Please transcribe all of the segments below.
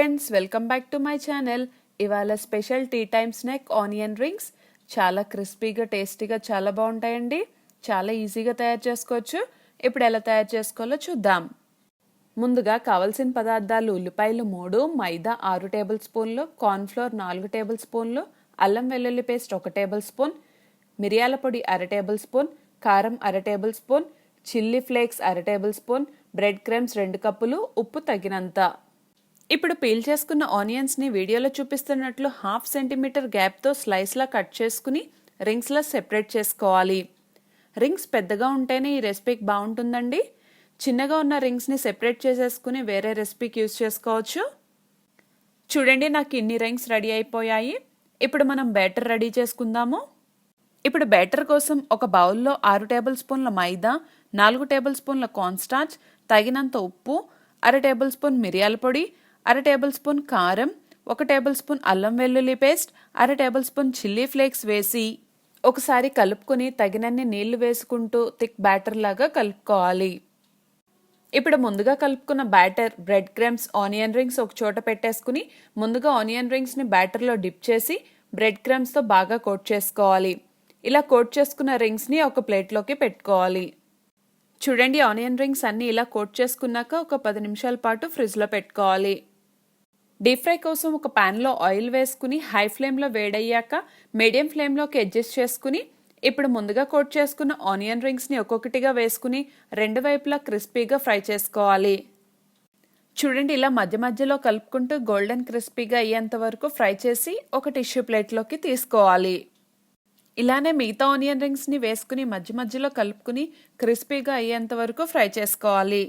Friends, welcome back to my channel. ఇవాళ special tea time snack onion rings. చాలా క్రిస్పీగా టేస్టీగా చాలా బాగుంటాయండి. చాలా ఈజీగా తయారు చేసుకోవచ్చు. ఇప్పుడు ఎలా తయారు చేసుకోవాలో చూద్దాం. ముందుగా కావాల్సిన పదార్థాలు: ఉల్లిపాయలు 3, మైదా 6 టేబుల్ స్పూన్లు, కార్న్ఫ్లోర్ 4 టేబుల్ స్పూన్లు, అల్లం వెల్లుల్లి పేస్ట్ 1 టేబుల్ స్పూన్, మిరియాల పొడి 1/2 టేబుల్ స్పూన్, కారం 1/2 table spoon, chilli flakes 1/2 table spoon, bread crumbs 2 కప్పులు, ఉప్పు తగినంత. ఇప్పుడు పీల్ చేసుకున్న ఆనియన్స్ని వీడియోలో చూపిస్తున్నట్లు 1/2 సెంటీమీటర్ గ్యాప్తో స్లైస్లా కట్ చేసుకుని రింగ్స్లా సెపరేట్ చేసుకోవాలి. రింగ్స్ పెద్దగా ఉంటేనే ఈ రెసిపీకి బాగుంటుందండి. చిన్నగా ఉన్న రింగ్స్ని సెపరేట్ చేసేసుకుని వేరే రెసిపీకి యూజ్ చేసుకోవచ్చు. చూడండి, నాకు ఇన్ని రింగ్స్ రెడీ అయిపోయాయి. ఇప్పుడు మనం బ్యాటర్ రెడీ చేసుకుందాము. ఇప్పుడు బ్యాటర్ కోసం ఒక బౌల్లో 6 టేబుల్ స్పూన్ల మైదా, 4 టేబుల్ స్పూన్ల కార్న్ స్టార్చ్, తగినంత ఉప్పు, 1/2 టేబుల్ స్పూన్ మిరియాల పొడి, 1/2 టేబుల్ స్పూన్ కారం, 1 టేబుల్ స్పూన్ అల్లం వెల్లుల్లి paste, 1/2 table spoon chilli flakes వేసి ఒకసారి కలుపుకుని తగినన్ని నీళ్లు వేసుకుంటూ థిక్ బ్యాటర్ లాగా కలుపుకోవాలి. ఇప్పుడు ముందుగా కలుపుకున్న batter, bread crumbs, onion rings ఒక చోట పెట్టేసుకుని ముందుగా ఆనియన్ రింగ్స్ని బ్యాటర్లో డిప్ చేసి బ్రెడ్ క్రమ్స్తో బాగా కోట్ చేసుకోవాలి. ఇలా కోట్ చేసుకున్న రింగ్స్ని ఒక ప్లేట్లోకి పెట్టుకోవాలి. చూడండి, ఆనియన్ రింగ్స్ అన్నీ ఇలా కోట్ చేసుకున్నాక ఒక 10 నిమిషాల పాటు ఫ్రిడ్జ్లో పెట్టుకోవాలి. డీప్ ఫ్రై కోసం ఒక ప్యాన్లో ఆయిల్ వేసుకుని హై ఫ్లేమ్లో వేడయ్యాక మీడియం ఫ్లేమ్లోకి అడ్జస్ట్ చేసుకుని ఇప్పుడు ముందుగా కోట్ చేసుకున్న ఆనియన్ రింగ్స్ని ఒక్కొక్కటిగా వేసుకుని 2 వైపులా క్రిస్పీగా ఫ్రై చేసుకోవాలి. చూడండి, ఇలా మధ్య మధ్యలో కలుపుకుంటూ గోల్డెన్ క్రిస్పీగా అయ్యేంత వరకు ఫ్రై చేసి ఒక టిష్యూ ప్లేట్లోకి తీసుకోవాలి. ఇలానే మిగతా ఆనియన్ రింగ్స్ని వేసుకుని మధ్య మధ్యలో కలుపుకుని క్రిస్పీగా అయ్యేంత వరకు ఫ్రై చేసుకోవాలి.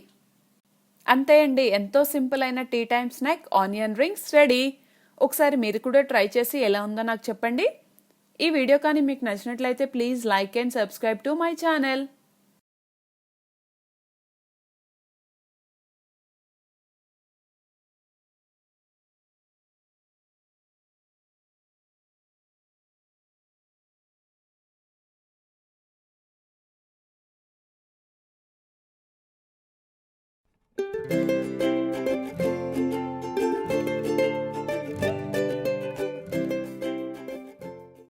అంతే అండి, ఎంతో సింపుల్ అయిన tea time snack onion rings ready. ఒకసారి మీరు కూడా ట్రై చేసి ఎలా ఉందో నాకు చెప్పండి. ఈ వీడియో కానీ మీకు నచ్చినట్లయితే please like and subscribe to my channel.